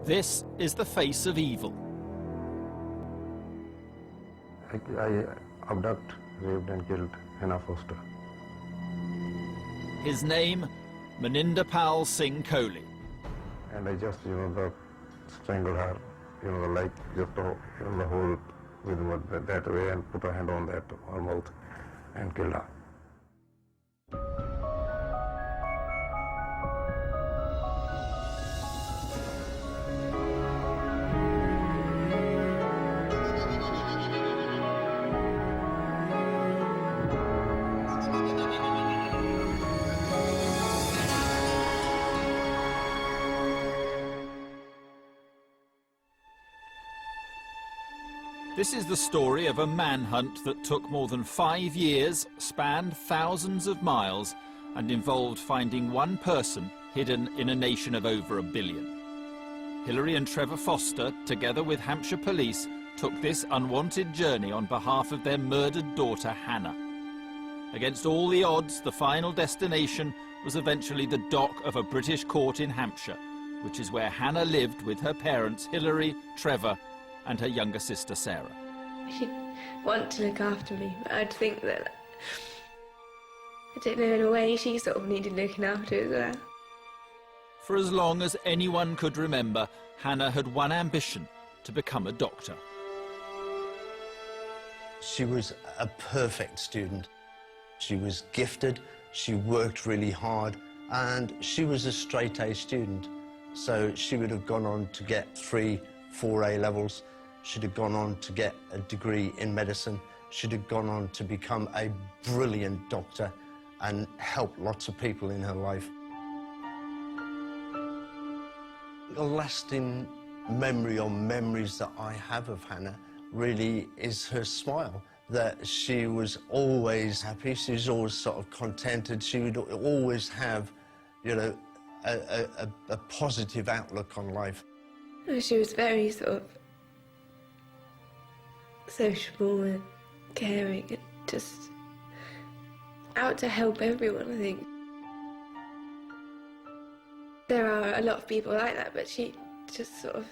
This is the face of evil. I abducted, raped and killed Hannah Foster. His name, Manindapal Singh Kohli. And I just, strangled her, like just the whole with that way and put a hand on that, her mouth and killed her. This is the story of a manhunt that took more than 5 years, spanned thousands of miles, and involved finding one person hidden in a nation of over 1 billion. Hilary and Trevor Foster, together with Hampshire police, took this unwanted journey on behalf of their murdered daughter, Hannah. Against all the odds, the final destination was eventually the dock of a British court in Hampshire, which is where Hannah lived with her parents, Hilary, Trevor, and her younger sister, Sarah. She'd want to look after me, but I'd think that, I don't know, in a way she sort of needed looking after as well. For as long as anyone could remember, Hannah had one ambition: to become a doctor. She was a perfect student. She was gifted, she worked really hard, and she was a straight-A student. So she would have gone on to get 3, 4 A levels. She'd have gone on to get a degree in medicine. She'd have gone on to become a brilliant doctor and help lots of people in her life. The lasting memory or memories that I have of Hannah really is her smile, that she was always happy, she was always sort of contented, she would always have, a positive outlook on life. She was very sort of sociable and caring and just out to help everyone, I think. There are a lot of people like that, but she just sort of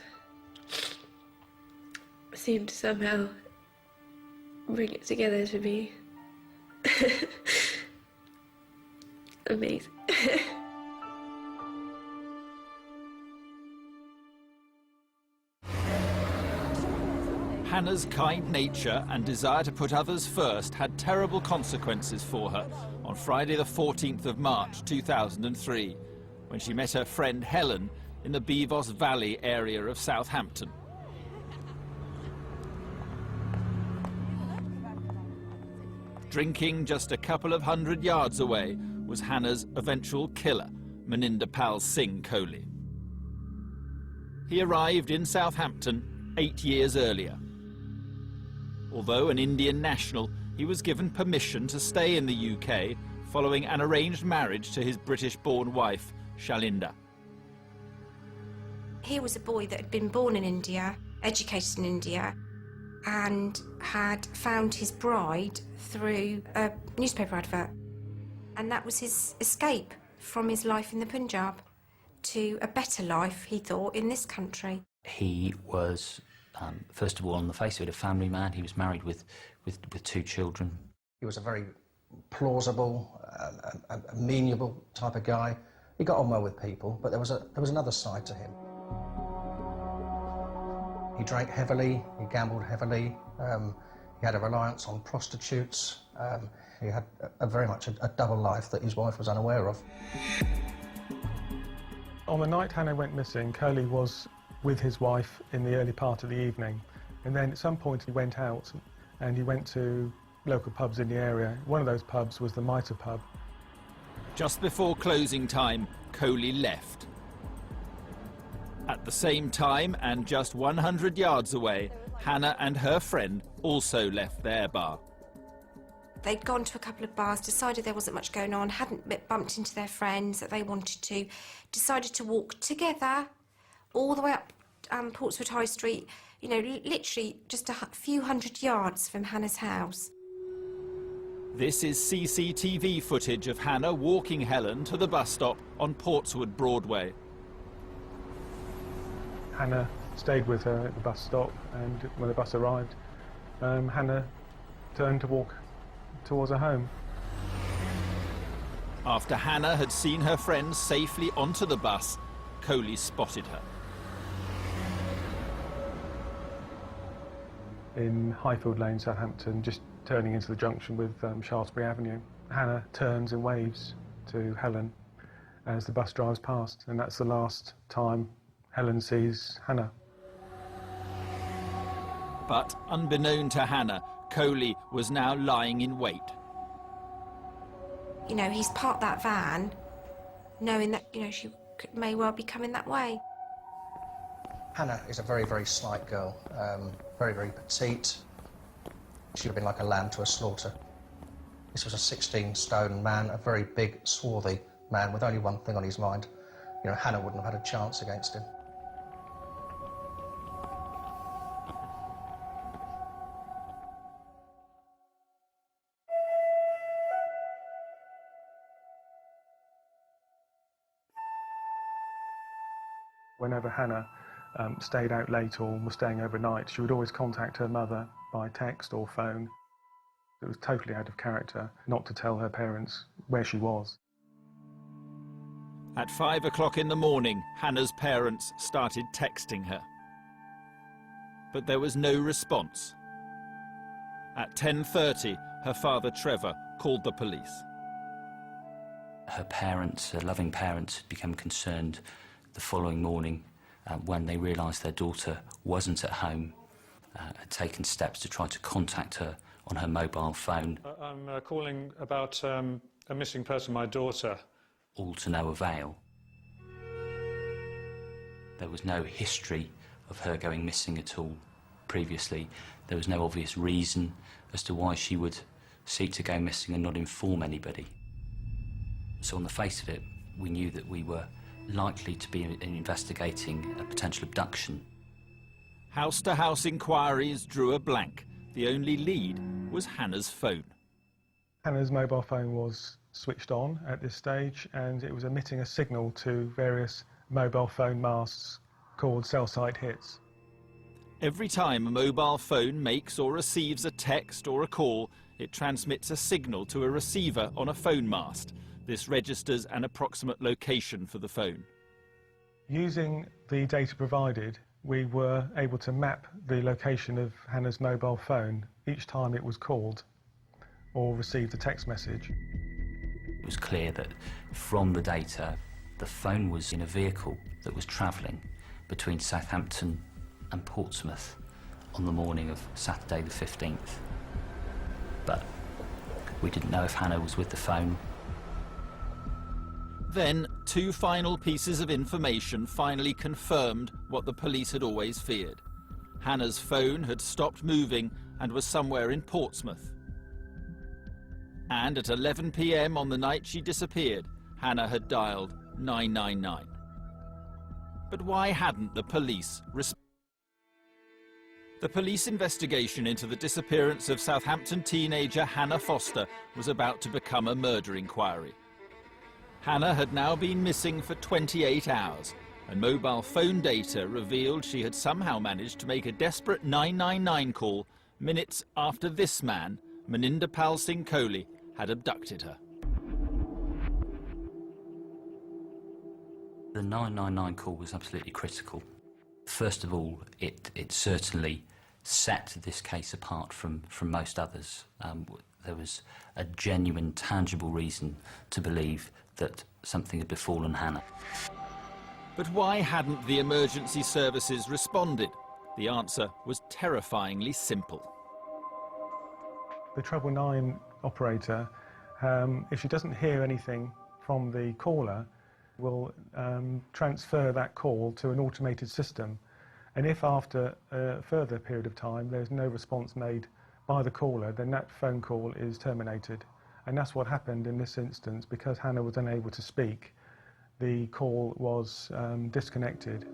seemed to somehow bring it together to be amazing. Hannah's kind nature and desire to put others first had terrible consequences for her on Friday the 14th of March 2003, when she met her friend Helen in the Beavos Valley area of Southampton. Drinking just a couple of 100 yards away was Hannah's eventual killer, Manindapal Singh Kohli. He arrived in Southampton 8 years earlier. Although an Indian national, he was given permission to stay in the UK following an arranged marriage to his British-born wife, Shalinda. He was a boy that had been born in India, educated in India, and had found his bride through a newspaper advert. And that was his escape from his life in the Punjab to a better life, he thought, in this country. He was, first of all, on the face of it, a family man. He was married with 2 children. He was a very plausible, amenable type of guy. He got on well with people, but there was another side to him. He drank heavily, he gambled heavily, he had a reliance on prostitutes, he had very much a double life that his wife was unaware of. On the night Hannah went missing, Kohli was with his wife in the early part of the evening, and then at some point he went out and he went to local pubs in the area. One of those pubs was the Mitre pub. Just before closing time, Kohli left. At the same time, and just 100 yards away, Hannah and her friend also left their bar. They'd gone to a couple of bars, decided there wasn't much going on, hadn't bumped into their friends that they wanted to, decided to walk together all the way up Portswood High Street, literally just a few hundred yards from Hannah's house. This is CCTV footage of Hannah walking Helen to the bus stop on Portswood Broadway. Hannah stayed with her at the bus stop, and when the bus arrived, Hannah turned to walk towards her home. After Hannah had seen her friends safely onto the bus, Coley spotted her. In Highfield Lane, Southampton, just turning into the junction with Shaftesbury Avenue, Hannah turns and waves to Helen as the bus drives past, and that's the last time Helen sees Hannah. But unbeknown to Hannah, Coley was now lying in wait. You know, he's parked that van knowing that, you know, she may well be coming that way. Hannah is a very, very slight girl, very, very petite. She'd have been like a lamb to a slaughter. This was a 16-stone man, a very big, swarthy man with only one thing on his mind. You know, Hannah wouldn't have had a chance against him. Whenever Hannah stayed out late or was staying overnight, she would always contact her mother by text or phone. It was totally out of character not to tell her parents where she was. At 5 o'clock in the morning, Hannah's parents started texting her. But there was no response. At 10:30, her father Trevor called the police. Her parents, her loving parents, had become concerned the following morning when they realised their daughter wasn't at home, had taken steps to try to contact her on her mobile phone. I'm calling about a missing person, my daughter. All to no avail. There was no history of her going missing at all previously. There was no obvious reason as to why she would seek to go missing and not inform anybody. So on the face of it, we knew that we were likely to be investigating a potential abduction. House-to-house inquiries drew a blank. The only lead was Hannah's phone. Hannah's mobile phone was switched on at this stage, and it was emitting a signal to various mobile phone masts called cell site hits. Every time a mobile phone makes or receives a text or a call, it transmits a signal to a receiver on a phone mast. This registers an approximate location for the phone. Using the data provided, we were able to map the location of Hannah's mobile phone each time it was called or received a text message. It was clear that from the data, the phone was in a vehicle that was travelling between Southampton and Portsmouth on the morning of Saturday the 15th. But we didn't know if Hannah was with the phone. Then, two final pieces of information finally confirmed what the police had always feared. Hannah's phone had stopped moving and was somewhere in Portsmouth. And at 11 p.m. on the night she disappeared, Hannah had dialed 999. But why hadn't the police responded? The police investigation into the disappearance of Southampton teenager Hannah Foster was about to become a murder inquiry. Hannah had now been missing for 28 hours, and mobile phone data revealed she had somehow managed to make a desperate 999 call minutes after this man, Maninder Pal Singh Coley, had abducted her. The 999 call was absolutely critical. First of all, it certainly set this case apart from most others. There was a genuine, tangible reason to believe that something had befallen Hannah. But why hadn't the emergency services responded? The answer was terrifyingly simple. The 999 operator, if she doesn't hear anything from the caller, will transfer that call to an automated system. And if after a further period of time there's no response made by the caller, then that phone call is terminated. And that's what happened in this instance. Because Hannah was unable to speak, the call was disconnected.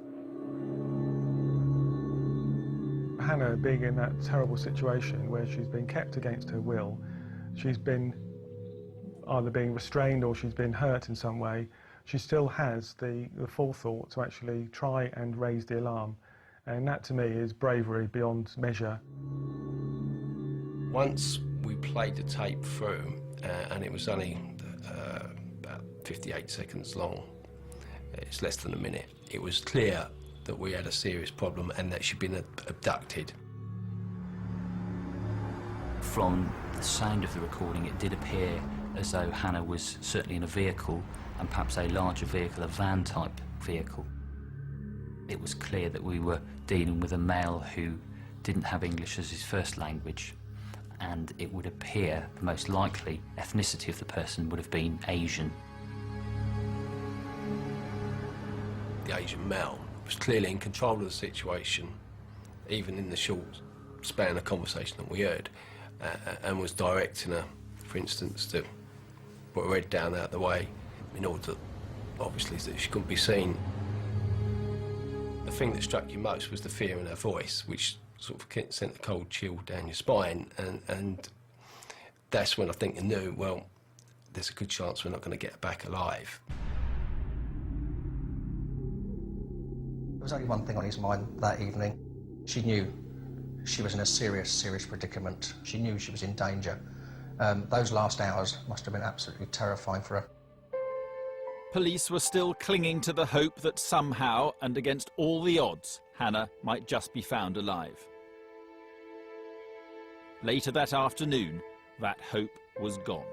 Hannah, being in that terrible situation where she's been kept against her will, she's been either being restrained or she's been hurt in some way, she still has the forethought to actually try and raise the alarm. And that, to me, is bravery beyond measure. Once we played the tape through, and it was only about 58 seconds long, it's less than a minute, it was clear that we had a serious problem and that she'd been abducted. From the sound of the recording, it did appear as though Hannah was certainly in a vehicle, and perhaps a larger vehicle, a van-type vehicle. It was clear that we were dealing with a male who didn't have English as his first language, and it would appear the most likely ethnicity of the person would have been Asian. The Asian male was clearly in control of the situation, even in the short span of conversation that we heard, and was directing her, for instance, to put her head down out the way in order to, obviously, that she couldn't be seen. The thing that struck you most was the fear in her voice, which sort of sent a cold chill down your spine, and that's when I think you knew, well, there's a good chance we're not going to get her back alive. There was only one thing on his mind that evening. She knew she was in a serious, serious predicament. She knew she was in danger. Those last hours must have been absolutely terrifying for her. Police were still clinging to the hope that somehow, and against all the odds, Hannah might just be found alive. Later that afternoon, that hope was gone.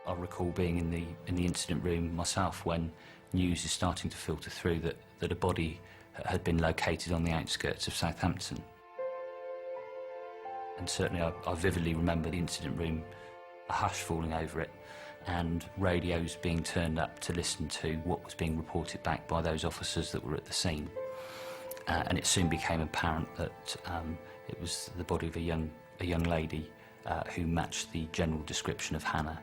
I recall being in the incident room myself when news is starting to filter through that a body had been located on the outskirts of Southampton. And certainly I vividly remember the incident room, a hush falling over it, and radios being turned up to listen to what was being reported back by those officers that were at the scene. And it soon became apparent that it was the body of a young lady who matched the general description of Hannah.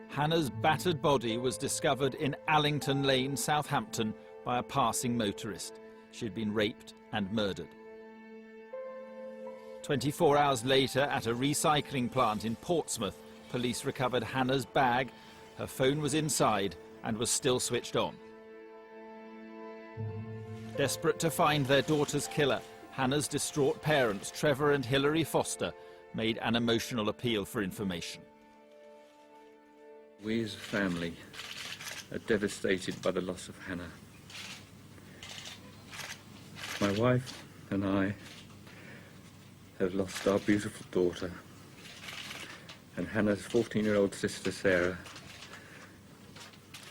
Hannah's battered body was discovered in Allington Lane, Southampton, by a passing motorist. She had been raped and murdered. 24 hours later, at a recycling plant in Portsmouth, police recovered Hannah's bag. Her phone was inside and was still switched on. Desperate to find their daughter's killer, Hannah's distraught parents, Trevor and Hilary Foster, made an emotional appeal for information. We as a family are devastated by the loss of Hannah. My wife and I have lost our beautiful daughter, and Hannah's 14-year-old sister Sarah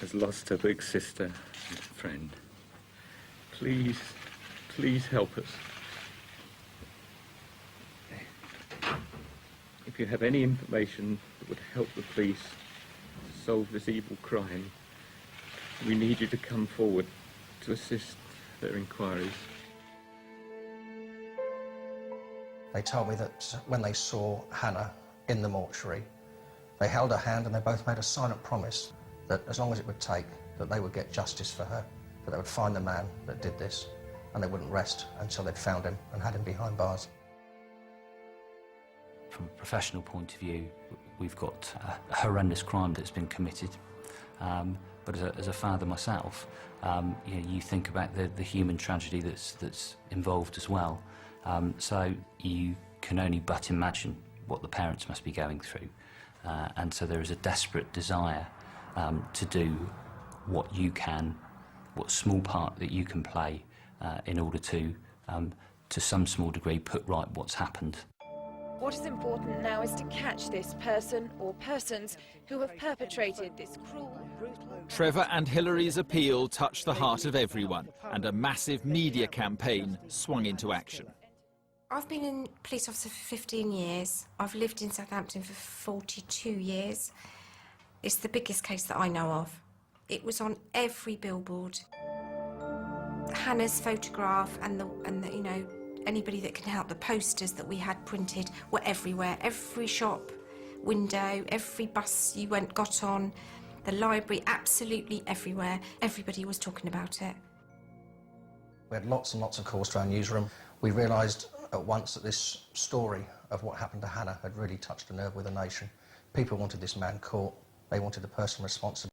has lost her big sister and friend. Please, please help us. If you have any information that would help the police solve this evil crime, we need you to come forward to assist their inquiries. They told me that when they saw Hannah in the mortuary, they held her hand and they both made a silent promise that as long as it would take, that they would get justice for her, that they would find the man that did this, and they wouldn't rest until they'd found him and had him behind bars. From a professional point of view, we've got a horrendous crime that's been committed. But as a father myself, you think about the human tragedy that's involved as well. So you can only but imagine what the parents must be going through. And so there is a desperate desire to do what you can, what small part that you can play in order to some small degree, put right what's happened. What is important now is to catch this person or persons who have perpetrated this cruel, brutal... Trevor and Hilary's appeal touched the heart of everyone, and a massive media campaign swung into action. I've been a police officer for 15 years. I've lived in Southampton for 42 years. It's the biggest case that I know of. It was on every billboard. Hannah's photograph and the anybody that can help, the posters that we had printed were everywhere. Every shop window, every bus you got on, the library, absolutely everywhere. Everybody was talking about it. We had lots and lots of calls to our newsroom. We realised at once that this story of what happened to Hannah had really touched a nerve with the nation, People wanted this man caught. They wanted the person responsible.